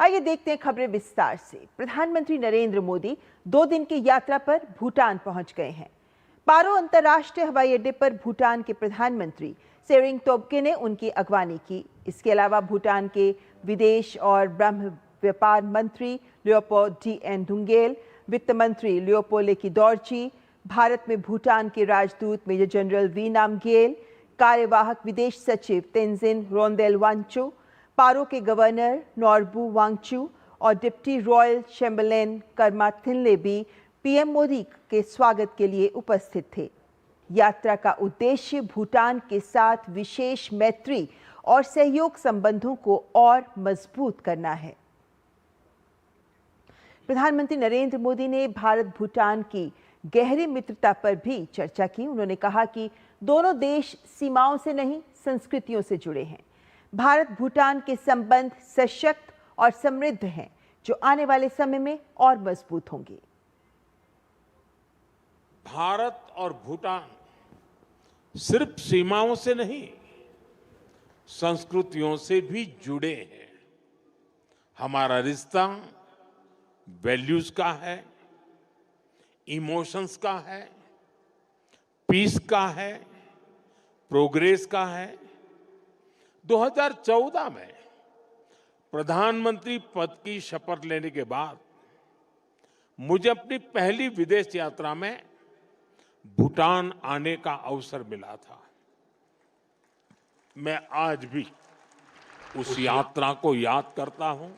आइए देखते हैं खबरें विस्तार से। प्रधानमंत्री नरेंद्र मोदी 2 दिन की यात्रा पर भूटान पहुंच गए हैं। पारो अंतर्राष्ट्रीय हवाई अड्डे पर भूटान के प्रधानमंत्री त्शेरिंग तोब्गे ने उनकी अगवानी की। इसके अलावा भूटान के विदेश और ब्रह्म व्यापार मंत्री ल्योपो डी.एन. डुंगेल, वित्त मंत्री ल्योपोले किदोर्जी, भारत में भूटान के राजदूत मेजर जनरल वी नामग्येल, कार्यवाहक विदेश सचिव तेंजिन रोंदेल वांगचू, पारो के गवर्नर नोरबू वांगचू और deputy royal Chamberlain Karma Thinley भी पीएम मोदी के स्वागत के लिए उपस्थित थे। यात्रा का उद्देश्य भूटान के साथ विशेष मैत्री और सहयोग संबंधों को और मजबूत करना है। प्रधानमंत्री नरेंद्र मोदी ने भारत भूटान की गहरी मित्रता पर भी चर्चा की। उन्होंने कहा कि दोनों देश सीमाओं से नहीं, संस्कृतियों से जुड़े हैं। भारत भूटान के संबंध सशक्त और समृद्ध हैं, जो आने वाले समय में और मजबूत होंगे। भारत और भूटान सिर्फ सीमाओं से नहीं, संस्कृतियों से भी जुड़े हैं। हमारा रिश्ता वैल्यूज का है, इमोशंस का है, पीस का है, प्रोग्रेस का है। 2014 में प्रधानमंत्री पद की शपथ लेने के बाद मुझे अपनी पहली विदेश यात्रा में भूटान आने का अवसर मिला था। मैं आज भी उस यात्रा को याद करता हूं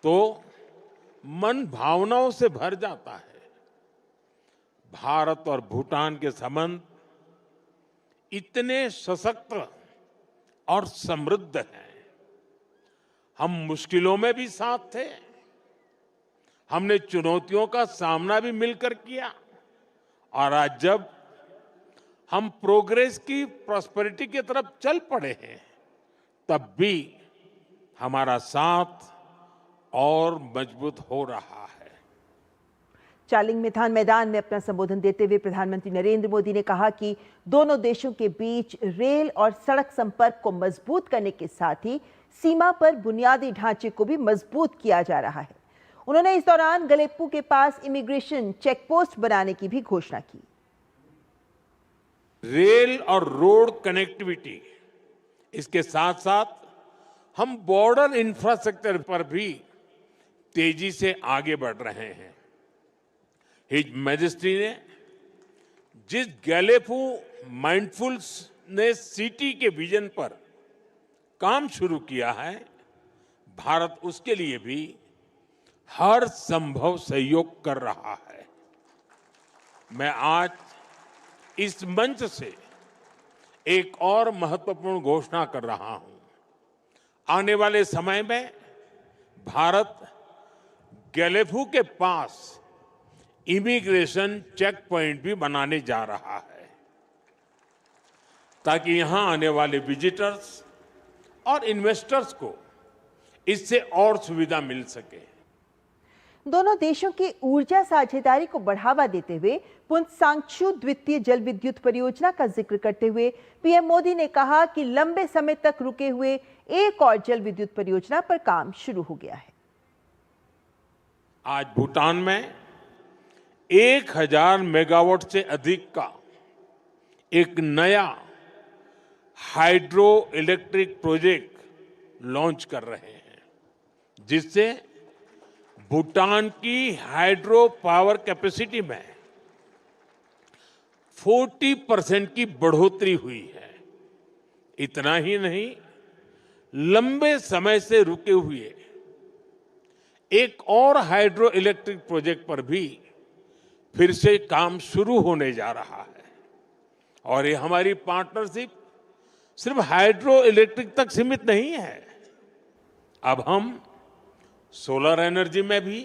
तो मन भावनाओं से भर जाता है। भारत और भूटान के संबंध इतने सशक्त और समृद्ध हैं। हम मुश्किलों में भी साथ थे, हमने चुनौतियों का सामना भी मिलकर किया, और आज जब हम प्रोग्रेस की प्रॉस्पेरिटी की तरफ चल पड़े हैं, तब भी हमारा साथ और मजबूत हो रहा है। चालिंग मिथान मैदान में अपना संबोधन देते हुए प्रधानमंत्री नरेंद्र मोदी ने कहा कि दोनों देशों के बीच रेल और सड़क संपर्क को मजबूत करने के साथ ही सीमा पर बुनियादी ढांचे को भी मजबूत किया जा रहा है। उन्होंने इस दौरान गलेप्पू के पास इमिग्रेशन चेकपोस्ट बनाने की भी घोषणा की। रेल और रोड कनेक्टिविटी, इसके साथ साथ हम बॉर्डर इंफ्रास्ट्रक्चर पर भी तेजी से आगे बढ़ रहे हैं। हिज मैजेस्टी ने जिस गैलेपू माइंडफुलनेस सिटी के विजन पर काम शुरू किया है, भारत उसके लिए भी हर संभव सहयोग कर रहा है। मैं आज इस मंच से एक और महत्वपूर्ण घोषणा कर रहा हूं। आने वाले समय में भारत गैलेपू के पास इमिग्रेशन चेक पॉइंट भी बनाने जा रहा है, ताकि यहां आने वाले विजिटर्स और इन्वेस्टर्स को इससे और सुविधा मिल सके। दोनों देशों की ऊर्जा साझेदारी को बढ़ावा देते हुए पुंतसांगचू द्वितीय जल विद्युत परियोजना का जिक्र करते हुए पीएम मोदी ने कहा कि लंबे समय तक रुके हुए एक और जल विद्युत परियोजना पर काम शुरू हो गया है। आज भूटान में 1000 मेगावाट से अधिक का एक नया हाइड्रो इलेक्ट्रिक प्रोजेक्ट लॉन्च कर रहे हैं, जिससे भूटान की हाइड्रो पावर कैपेसिटी में 40% की बढ़ोतरी हुई है। इतना ही नहीं, लंबे समय से रुके हुए एक और हाइड्रो इलेक्ट्रिक प्रोजेक्ट पर भी फिर से काम शुरू होने जा रहा है। और ये हमारी पार्टनरशिप सिर्फ हाइड्रो इलेक्ट्रिक तक सीमित नहीं है। अब हम सोलर एनर्जी में भी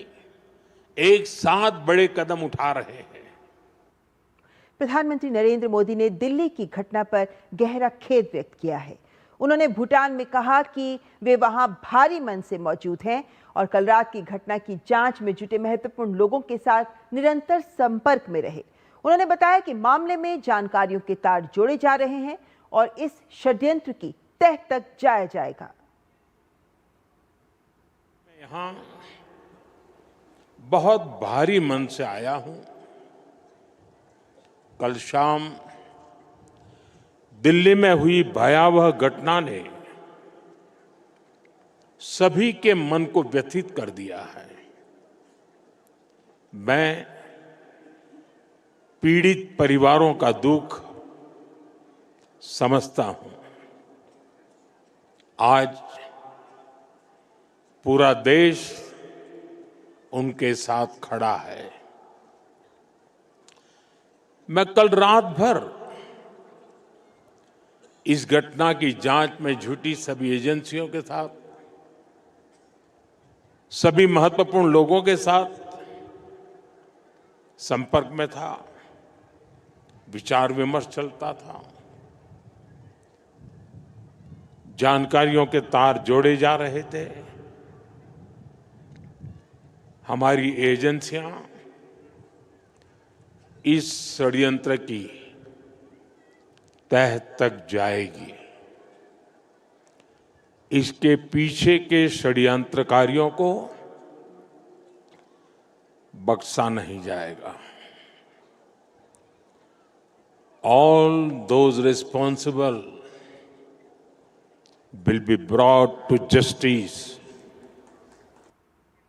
एक साथ बड़े कदम उठा रहे हैं। प्रधानमंत्री नरेंद्र मोदी ने दिल्ली की घटना पर गहरा खेद व्यक्त किया है। उन्होंने भूटान में कहा कि वे वहां भारी मन से मौजूद हैं और कल रात की घटना की जांच में जुटे महत्वपूर्ण लोगों के साथ निरंतर संपर्क में रहे। उन्होंने बताया कि मामले में जानकारियों के तार जोड़े जा रहे हैं और इस षड्यंत्र की तह तक जाया जाएगा। यहाँ बहुत भारी मन से आया हूं। कल शाम दिल्ली में हुई भयावह घटना ने सभी के मन को व्यथित कर दिया है। मैं पीड़ित परिवारों का दुख समझता हूं। आज पूरा देश उनके साथ खड़ा है। मैं कल रात भर इस घटना की जांच में जुटी सभी एजेंसियों के साथ, सभी महत्वपूर्ण लोगों के साथ संपर्क में था, विचार विमर्श चलता था, जानकारियों के तार जोड़े जा रहे थे। हमारी एजेंसियां इस षड्यंत्र की तह तक जाएगी। इसके पीछे के षड्यंत्रकारियों को बख्शा नहीं जाएगा। All those responsible will be brought to justice.